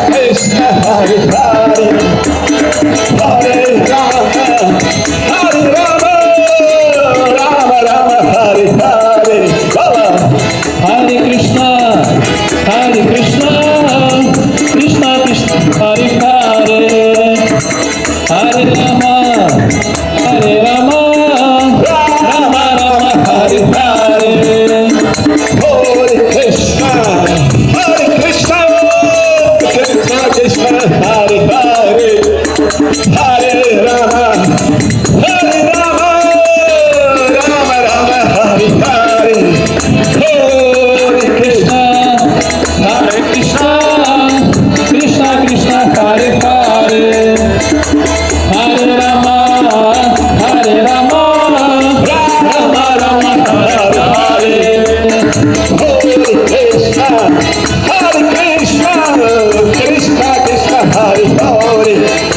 Krishna, Hare Hare, Hare Rama, Hare Rama, Rama Rama, Hare Hare. Hare Krishna, Krishna Krishna, Hare Hare, Hare Rama, Rama Rama, Hare Hare. Hare Krishna, Krishna Krishna, Hare Hare, Hare Rama, Rama Rama, Hare Hare. Hare Krishna, Krishna Krishna, Hare Hare, Hare Rama, Rama Rama, Hare Hare. Hare Krishna, Krishna Krishna, Hare Hare,